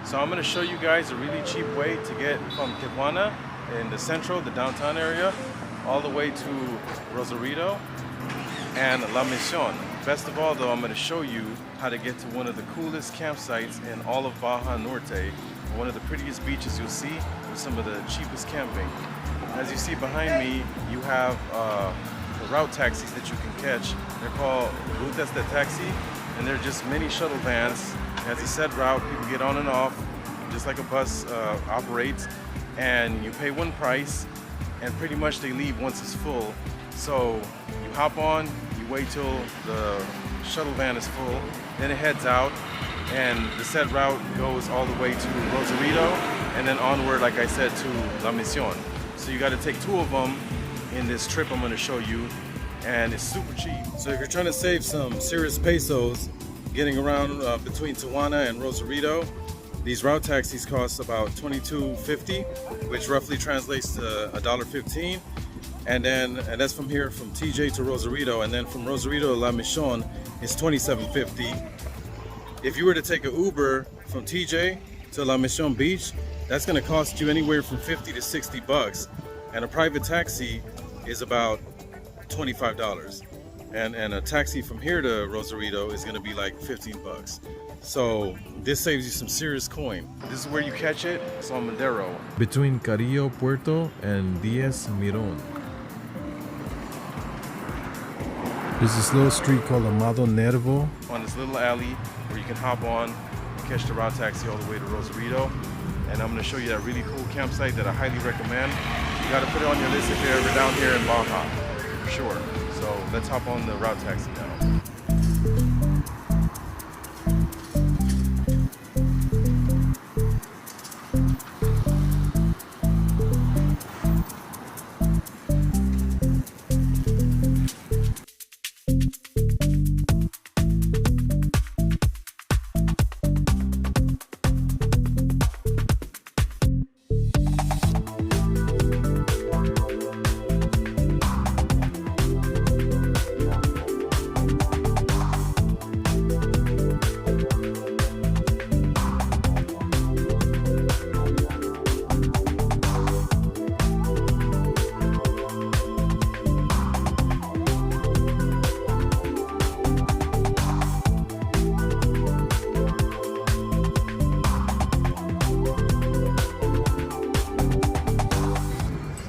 So I'm going to show you guys a really cheap way to get from Tijuana in the central, the downtown area, all the way to Rosarito and La Misión. Best of all though, I'm going to show you how to get to one of the coolest campsites in all of Baja Norte, one of the prettiest beaches you'll see with some of the cheapest camping. As you see behind me, you have the route taxis that you can catch. They're called Rutas de Taxi, and they're just mini shuttle vans. As a set route, people get on and off, just like a bus operates, and you pay one price, and pretty much they leave once it's full. So you hop on, you wait till the shuttle van is full, then it heads out, and the set route goes all the way to Rosarito, and then onward, like I said, to La Misión. So you got to take two of them in this trip I'm going to show you, and it's super cheap. So if you're trying to save some serious pesos getting around between Tijuana and Rosarito, these route taxis cost about $22.50, which roughly translates to $1.15. And that's from here, from TJ to Rosarito, and then from Rosarito to La Misión is $27.50. If you were to take an Uber from TJ to La Misión Beach, that's going to cost you anywhere from 50 to 60 bucks, and a private taxi is about $25. And a taxi from here to Rosarito is going to be like 15 bucks. So this saves you some serious coin. This is where you catch it. It's on Madero, between Carrillo Puerto and Diez Miron. There's this little street called Amado Nervo. On this little alley where you can hop on and catch the route taxi all the way to Rosarito. And I'm going to show you that really cool campsite that I highly recommend. You got to put it on your list if you're ever down here in Baja, for sure. So let's hop on the route taxi now.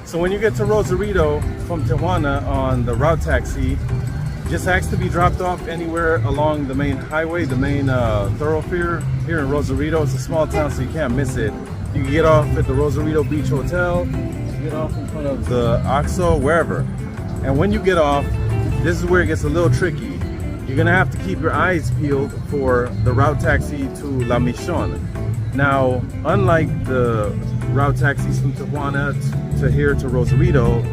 So when you get to Rosarito from Tijuana on the route taxi, just ask to be dropped off anywhere along the main highway, the main thoroughfare here in Rosarito. It's a small town, so you can't miss it. You can get off at the Rosarito Beach Hotel, get off in front of the OXXO, wherever. And when you get off, this is where it gets a little tricky. You're gonna have to keep your eyes peeled for the route taxi to La Misión. Now, unlike the route taxis from Tijuana to here to Rosarito,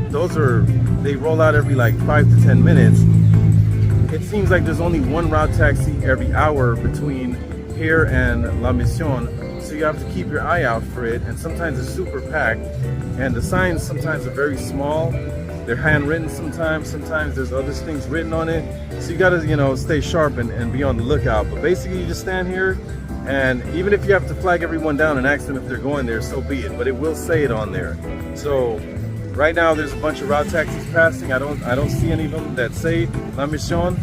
they roll out every like 5 to 10 minutes. It seems like there's only one route taxi every hour between here and La Misión, so you have to keep your eye out for it, and sometimes it's super packed, and the signs sometimes are very small. They're handwritten sometimes there's other things written on it, so you gotta, you know, stay sharp and be on the lookout. But basically you just stand here, and even if you have to flag everyone down and ask them if they're going there, so be it, but it will say it on there. So right now there's a bunch of route taxis passing. I don't see any of them that say La Misión,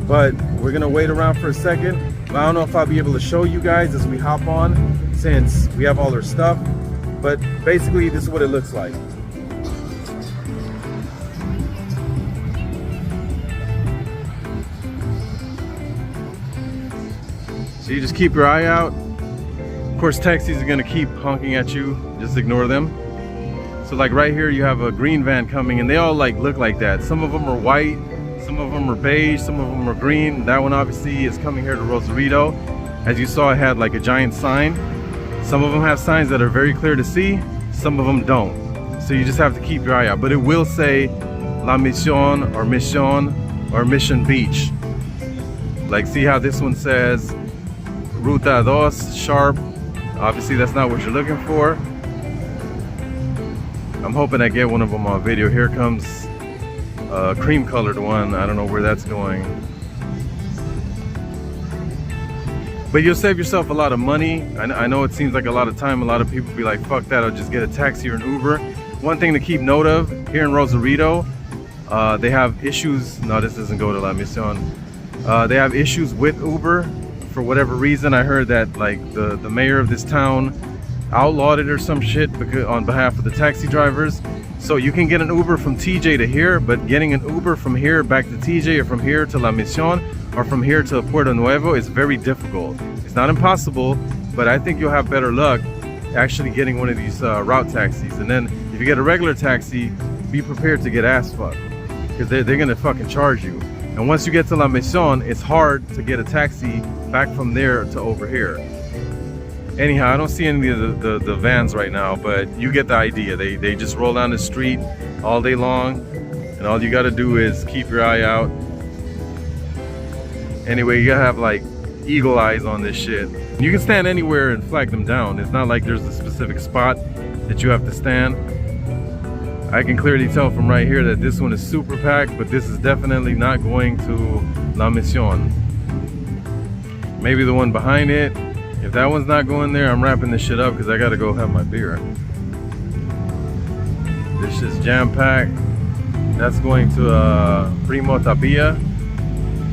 but we're gonna wait around for a second. But I don't know if I'll be able to show you guys as we hop on, since we have all our stuff, but basically this is what it looks like. So you just keep your eye out. Of course, taxis are gonna keep honking at you, just ignore them. So like right here, you have a green van coming, and they all like look like that. Some of them are white, some of them are beige, some of them are green. That one obviously is coming here to Rosarito. As you saw, it had like a giant sign. Some of them have signs that are very clear to see, some of them don't. So you just have to keep your eye out, but it will say La Misión or Mission Beach. Like, see how this one says Ruta 2 sharp. Obviously that's not what you're looking for. I'm hoping I get one of them on video. Here comes a cream colored one. I don't know where that's going. But you'll save yourself a lot of money. I know it seems like a lot of time. A lot of people be like, fuck that, I'll just get a taxi or an Uber. One thing to keep note of, here in Rosarito, they have issues. No, this doesn't go to La Mission. They have issues with Uber for whatever reason. I heard that like the mayor of this town outlawed it or some shit because, on behalf of the taxi drivers. So you can get an Uber from TJ to here, but getting an Uber from here back to TJ or from here to La Mission or from here to Puerto Nuevo is very difficult. It's not impossible, but I think you'll have better luck actually getting one of these route taxis. And then if you get a regular taxi, be prepared to get ass fucked because they're gonna fucking charge you. And once you get to La Mission, it's hard to get a taxi back from there to over here. Anyhow, I don't see any of the vans right now, but you get the idea. They just roll down the street all day long, and all you gotta do is keep your eye out. Anyway, you gotta have like eagle eyes on this shit. You can stand anywhere and flag them down. It's not like there's a specific spot that you have to stand. I can clearly tell from right here that this one is super packed, but this is definitely not going to La Mission. Maybe the one behind it. If that one's not going there, I'm wrapping this shit up because I gotta go have my beer. This shit's jam-packed. That's going to Primo Tapia,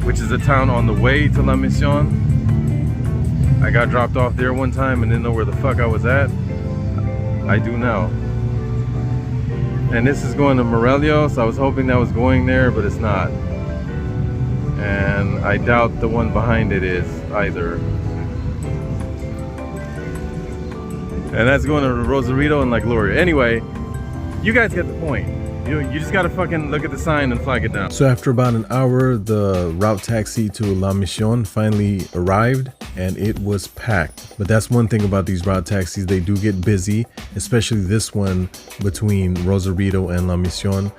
which is a town on the way to La Mission. I got dropped off there one time and didn't know where the fuck I was at. I do now. And this is going to Morelos. I was hoping that was going there, but it's not. And I doubt the one behind it is either. And that's going to Rosarito and La Gloria. Anyway, you guys get the point. You just gotta fucking look at the sign and flag it down. So after about an hour, the route taxi to La Mission finally arrived and it was packed. But that's one thing about these route taxis, they do get busy, especially this one between Rosarito and La Mission,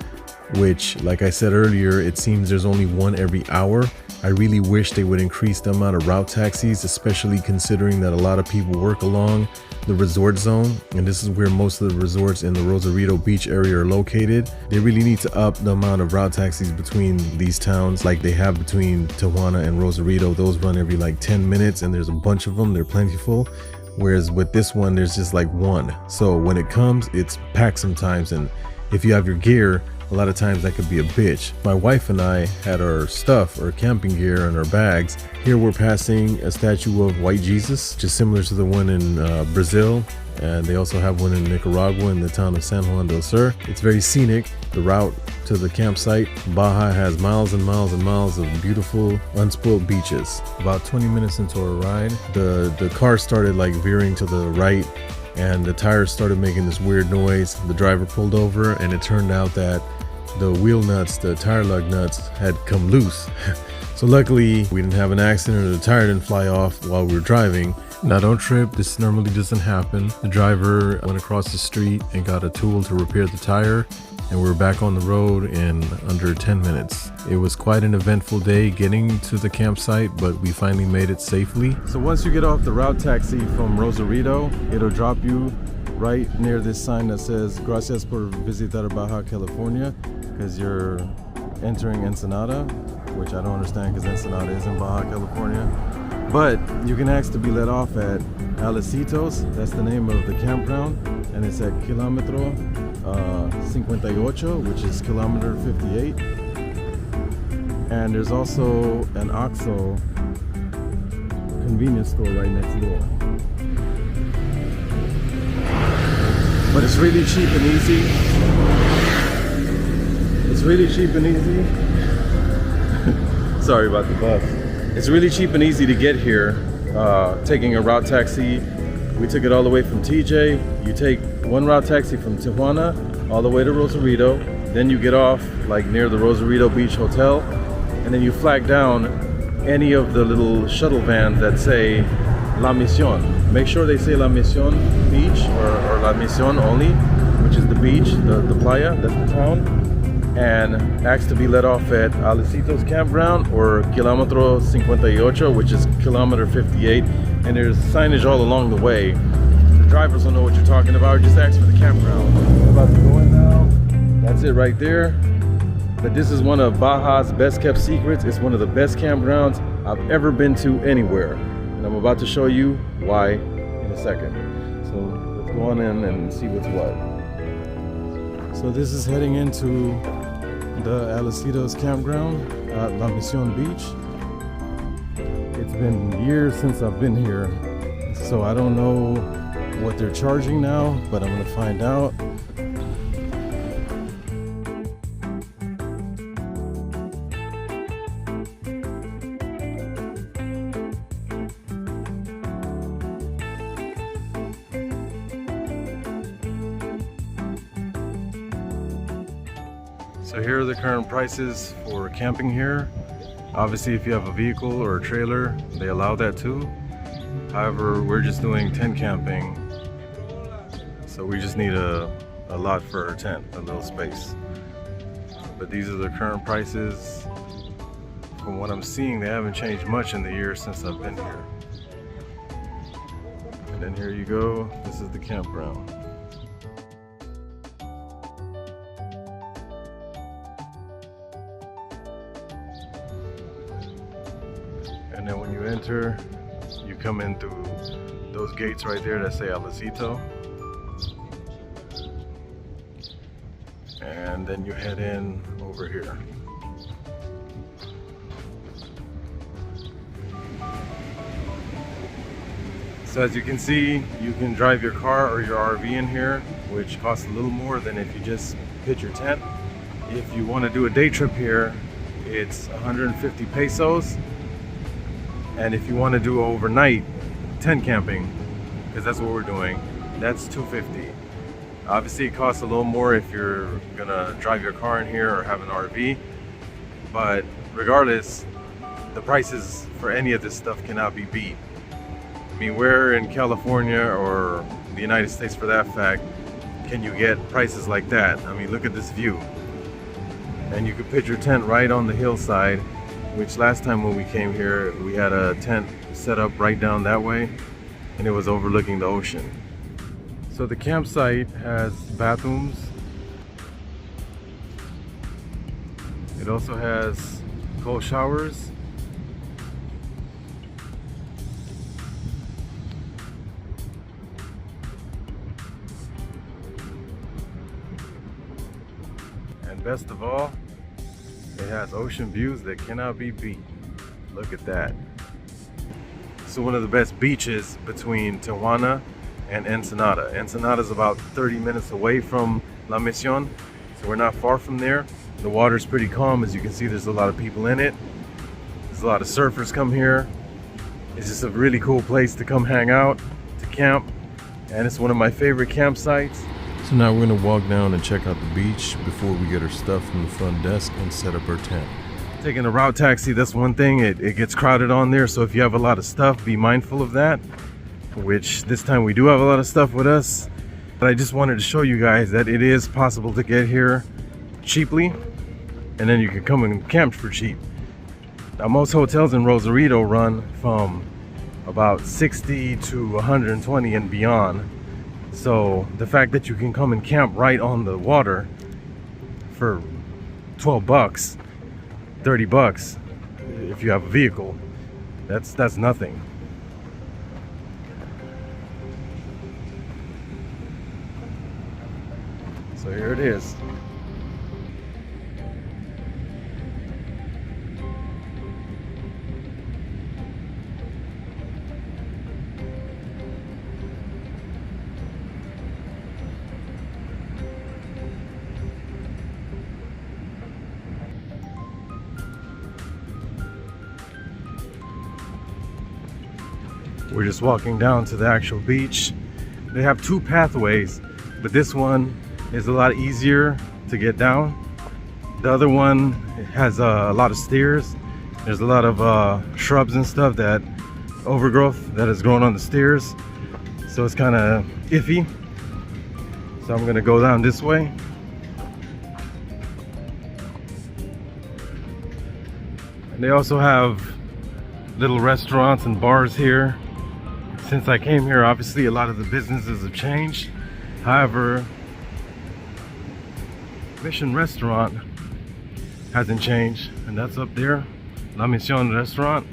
which, like I said earlier, it seems there's only one every hour. I really wish they would increase the amount of route taxis, especially considering that a lot of people work along the resort zone, and this is where most of the resorts in the Rosarito beach area are located. They really need to up the amount of route taxis between these towns like they have between Tijuana and Rosarito. Those run every like 10 minutes and there's a bunch of them. They're plentiful. Whereas with this one, there's just like one. So when it comes, it's packed sometimes, and if you have your gear, a lot of times that could be a bitch. My wife and I had our stuff, our camping gear and our bags. Here we're passing a statue of White Jesus, just similar to the one in Brazil. And they also have one in Nicaragua in the town of San Juan del Sur. It's very scenic. The route to the campsite, Baja, has miles and miles and miles of beautiful, unspoiled beaches. About 20 minutes into our ride, the car started like veering to the right and the tires started making this weird noise. The driver pulled over and it turned out that the wheel nuts, the tire lug nuts, had come loose. So luckily we didn't have an accident or the tire didn't fly off while we were driving. Now don't trip, this normally doesn't happen. The driver went across the street and got a tool to repair the tire, and we're back on the road in under 10 minutes. It was quite an eventful day getting to the campsite, but we finally made it safely. So once you get off the route taxi from Rosarito, it'll drop you right near this sign that says Gracias por visitar Baja California, because you're entering Ensenada, which I don't understand because Ensenada is in Baja California. But you can ask to be let off at Alisitos, that's the name of the campground, and it's at kilometro 58, which is kilometer 58. And there's also an OXXO convenience store right next door. But it's really cheap and easy. It's really cheap and easy. Sorry about the bus. It's really cheap and easy to get here, taking a route taxi. We took it all the way from TJ. You take one route taxi from Tijuana all the way to Rosarito. Then you get off like near the Rosarito Beach Hotel, and then you flag down any of the little shuttle vans that say La Mission. Make sure they say La Mission Beach or La Mission only, which is the beach, the playa, that's the town. And ask to be let off at Alisitos Campground or kilometro 58, which is kilometer 58. And there's signage all along the way. The drivers don't know what you're talking about. Just ask for the campground. We're about to go in now. That's it right there. But this is one of Baja's best kept secrets. It's one of the best campgrounds I've ever been to anywhere. And I'm about to show you why in a second. So let's go on in and see what's what. So this is heading into the Alisitos Campground at La Mission Beach. It's been years since I've been here, so I don't know what they're charging now, but I'm gonna find out. So here are the current prices for camping here. Obviously, if you have a vehicle or a trailer, they allow that too. However, we're just doing tent camping, so we just need a lot for our tent, a little space. But these are the current prices. From what I'm seeing, they haven't changed much in the years since I've been here. And then here you go, this is the campground. And then when you enter, you come in through those gates right there that say Alisitos. And then you head in over here. So as you can see, you can drive your car or your RV in here, which costs a little more than if you just pitch your tent. If you want to do a day trip here, it's 150 pesos. And if you want to do overnight tent camping, because that's what we're doing, that's 250. Obviously it costs a little more if you're gonna drive your car in here or have an RV, but regardless, the prices for any of this stuff cannot be beat. I mean, where in California or the United States for that fact can you get prices like that? I mean, look at this view. And you could pitch your tent right on the hillside, which last time when we came here, we had a tent set up right down that way, and it was overlooking the ocean. So the campsite has bathrooms. It also has cold showers. And best of all, it has ocean views that cannot be beat. Look at that. So one of the best beaches between Tijuana and Ensenada. Ensenada is about 30 minutes away from La Mission, so we're not far from there. The water's pretty calm. As you can see, there's a lot of people in it. There's a lot of surfers come here. It's just a really cool place to come hang out, to camp, and it's one of my favorite campsites. So now we're gonna walk down and check out the beach before we get our stuff from the front desk and set up our tent. Taking a route taxi, that's one thing, it gets crowded on there, so if you have a lot of stuff, be mindful of that, which this time we do have a lot of stuff with us. But I just wanted to show you guys that it is possible to get here cheaply, and then you can come and camp for cheap. Now most hotels in Rosarito run from about 60 to 120 and beyond. So the fact that you can come and camp right on the water for 12 bucks, 30 bucks, if you have a vehicle, that's nothing. So here it is. We're just walking down to the actual beach. They have two pathways, but this one is a lot easier to get down. The other one has a lot of stairs. There's a lot of shrubs and stuff, that overgrowth that is growing on the stairs. So it's kind of iffy. So I'm gonna go down this way. And they also have little restaurants and bars here. Since I came here, obviously a lot of the businesses have changed. However, Mission Restaurant hasn't changed, and that's up there, La Mission Restaurant.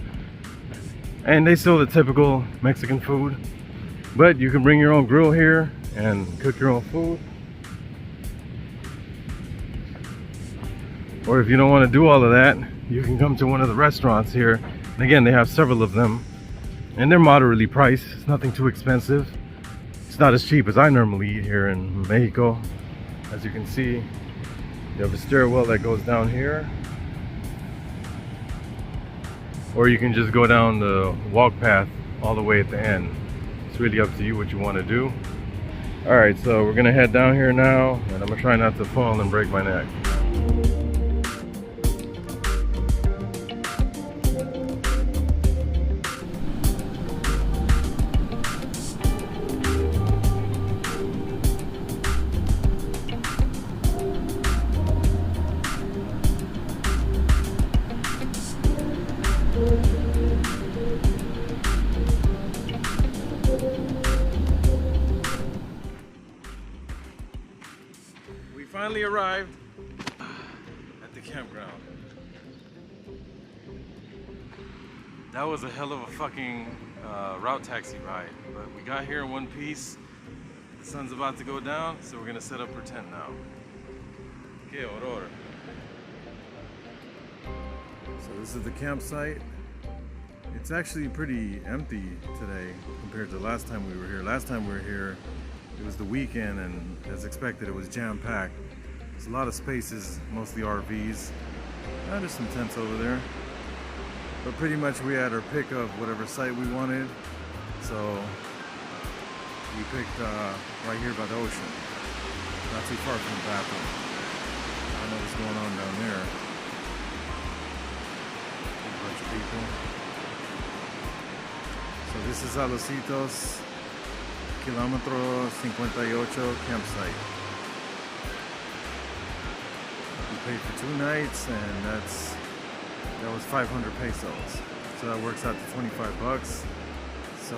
And they sell the typical Mexican food, but you can bring your own grill here and cook your own food. Or if you don't want to do all of that, you can come to one of the restaurants here. And again, they have several of them, and they're moderately priced. It's nothing too expensive. It's not as cheap as I normally eat here in Mexico. As you can see, you have a stairwell that goes down here, or you can just go down the walk path all the way at the end. It's really up to you what you want to do. All right, so we're gonna head down here now, and I'm gonna try not to fall and break my neck. Finally arrived at the campground. That was a hell of a fucking route taxi ride, but we got here in one piece. The sun's about to go down, so we're gonna set up our tent now. Que horror. So this is the campsite. It's actually pretty empty today compared to last time we were here. Last time we were here, it was the weekend, and as expected, it was jam-packed. There's a lot of spaces, mostly RVs. There's some tents over there. But pretty much we had our pick of whatever site we wanted. So we picked right here by the ocean. Not too far from the bathroom. I don't know what's going on down there. A bunch of people. So this is Alisitos K58 Campsite. We paid for 2 nights, and that was 500 pesos. So that works out to 25 bucks. So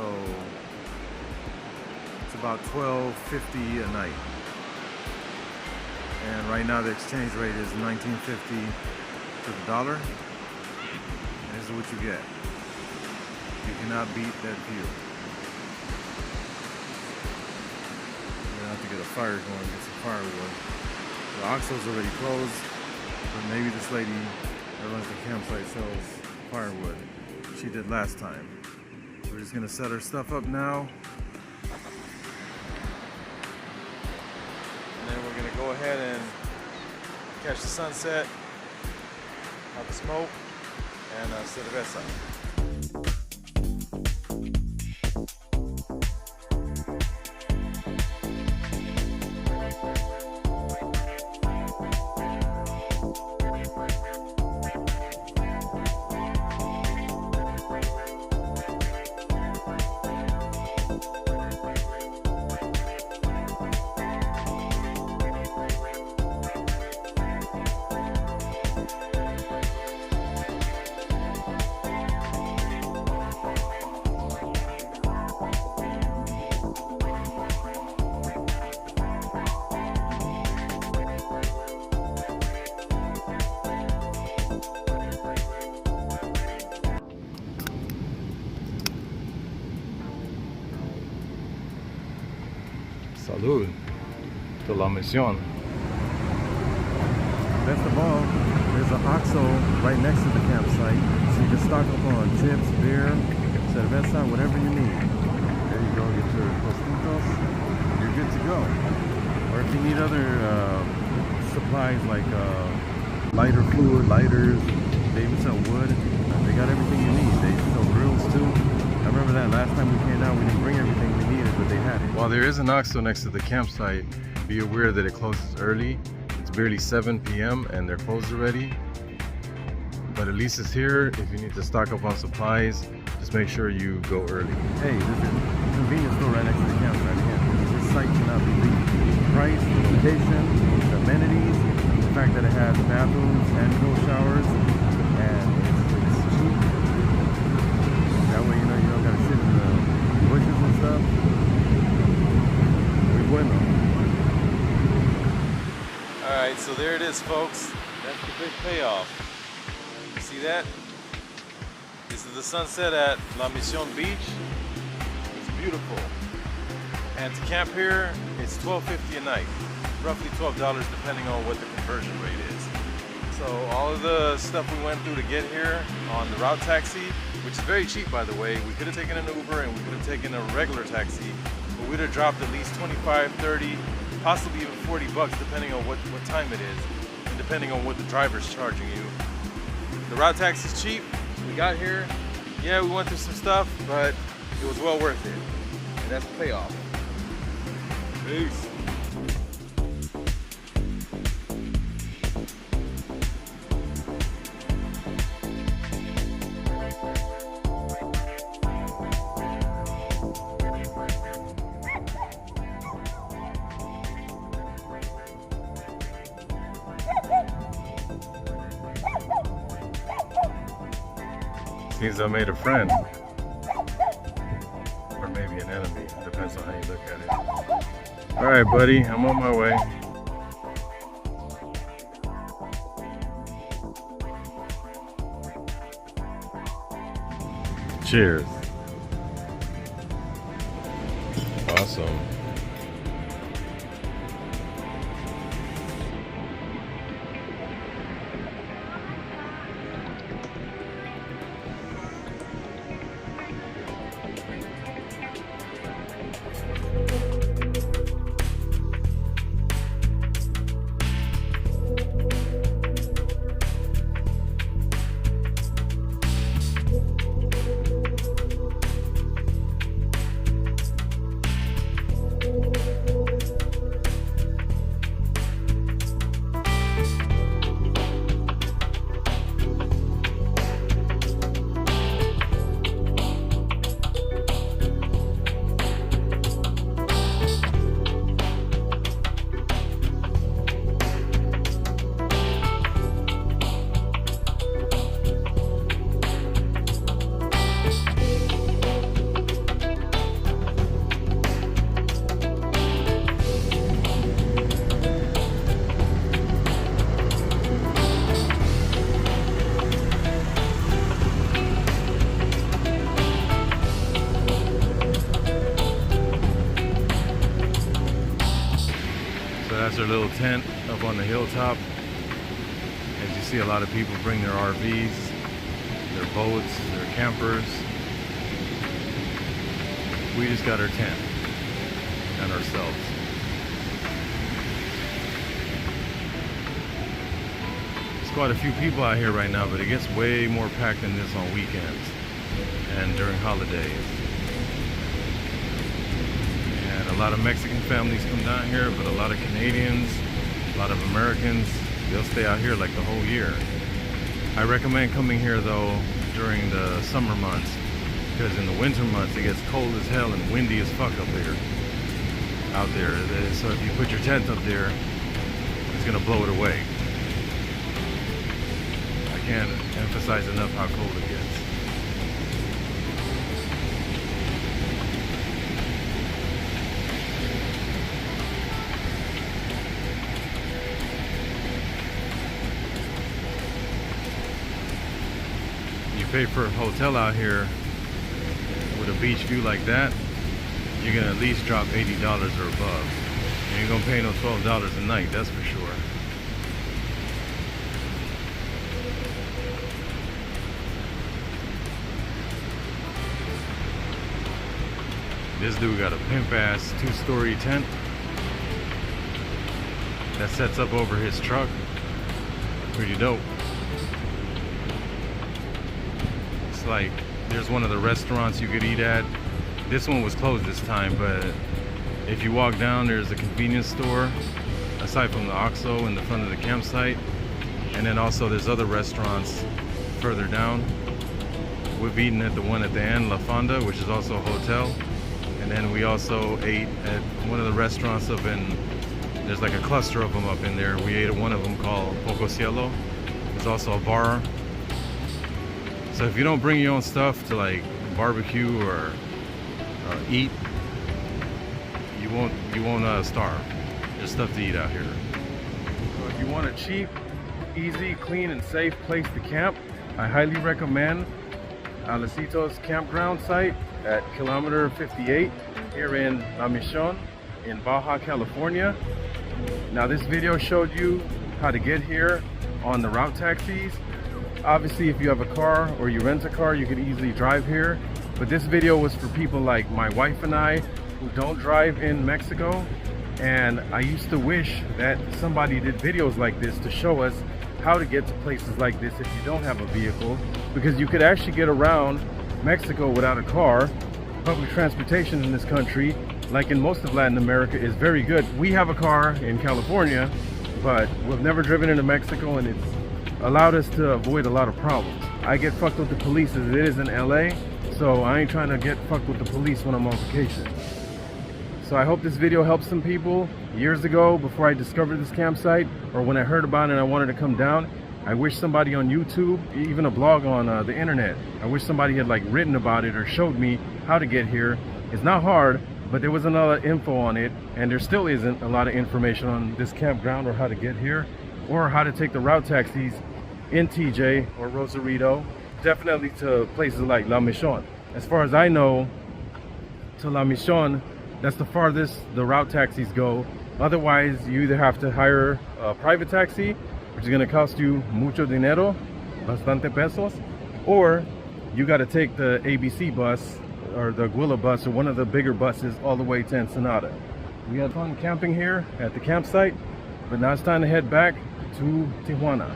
it's about $12.50 a night. And right now the exchange rate is $19.50 to the dollar. And this is what you get. You cannot beat that view. Have to get a fire going, get some firewood. The Oxo's already closed, but maybe this lady that runs the campsite sells firewood. She did last time. So we're just gonna set our stuff up now. And then we're gonna go ahead and catch the sunset, have a smoke, and cerveza. Salud to la misión. Best of all, there's an Oxo right next to the campsite, so you can stock up on chips, beer, cerveza, whatever you need. There you go, get your tostitos, you're good to go. Or if you need other supplies like lighter fluid, lighters, they even sell wood. They got everything you need. They sell grills too. I remember that last time we came down, we didn't bring everything we needed, but they had it. While there is an Oxo next to the campsite, be aware that it closes early. It's barely 7 p.m. and they're closed already. But at least it's here. If you need to stock up on supplies, just make sure you go early. Hey, there's a convenience store right next to the campsite again. This site cannot be beat. The price, the location, the amenities, the fact that it has bathrooms and cold showers, and it's cheap. That way, you know, you don't gotta sit in the bushes and stuff. Muy bueno. Alright, so there it is, folks. That's the big payoff. You see that? This is the sunset at La Mission Beach. It's beautiful. And to camp here, it's $12.50 a night. Roughly $12 depending on what the conversion rate is. So all of the stuff we went through to get here on the route taxi, which is very cheap by the way, we could have taken an Uber and we could have taken a regular taxi, but we'd have dropped at least 25, 30, possibly even 40 bucks depending on what time it is and depending on what the driver's charging you. The route taxi is cheap. We got here, yeah, we went through some stuff, but it was well worth it. And that's the payoff. Peace. Seems I made a friend. Or maybe an enemy. Depends on how you look at it. Alright, buddy, I'm on my way. Cheers. Awesome. That's their little tent up on the hilltop. As you see, a lot of people bring their RVs, their boats, their campers. We just got our tent and ourselves. There's quite a few people out here right now, but it gets way more packed than this on weekends and during holidays. A lot of Mexican families come down here, but a lot of Canadians, a lot of Americans, they'll stay out here like the whole year. I recommend coming here though during the summer months, because in the winter months it gets cold as hell and windy as fuck up here, out there. So if you put your tent up there, it's gonna blow it away. I can't emphasize enough how cold it gets. Pay for a hotel out here with a beach view like that, you're gonna at least drop $80 or above. You ain't gonna pay no $12 a night, that's for sure. This dude got a pimp ass 2-story tent that sets up over his truck. Pretty dope. Like, there's one of the restaurants you could eat at. This one was closed this time, but if you walk down, there's a convenience store aside from the OXXO in the front of the campsite, and then also there's other restaurants further down. We've eaten at the one at the end, La Fonda, which is also a hotel, and then we also ate at one of the restaurants up in, there's like a cluster of them up in there. We ate at one of them called Poco Cielo. There's also a bar. So if you don't bring your own stuff to like barbecue or eat, you won't starve. There's stuff to eat out here. So if you want a cheap, easy, clean, and safe place to camp, I highly recommend Alisitos Campground site at kilometer 58 here in La Mission in Baja, California. Now this video showed you how to get here on the route taxis. Obviously, if you have a car or you rent a car, you can easily drive here. But this video was for people like my wife and I who don't drive in Mexico. And I used to wish that somebody did videos like this to show us how to get to places like this if you don't have a vehicle, because you could actually get around Mexico without a car. Public transportation in this country, like in most of Latin America, is very good. We have a car in California, but we've never driven into Mexico, and it's allowed us to avoid a lot of problems. I get fucked with the police as it is in LA, so I ain't trying to get fucked with the police when I'm on vacation. So I hope this video helps some people. Years ago, before I discovered this campsite, or when I heard about it and I wanted to come down, I wish somebody on YouTube, even a blog on the internet, I wish somebody had like written about it or showed me how to get here. It's not hard, but there wasn't a lot of info on it, and there still isn't a lot of information on this campground or how to get here, or how to take the route taxis in TJ or Rosarito, definitely to places like La Mission. As far as I know, to La Mission, that's the farthest the route taxis go. Otherwise, you either have to hire a private taxi, which is going to cost you mucho dinero, bastante pesos, or you got to take the ABC bus or the Aguila bus or one of the bigger buses all the way to Ensenada. We had fun camping here at the campsite, but now it's time to head back to Tijuana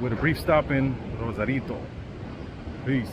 with a brief stop in Rosarito. Peace.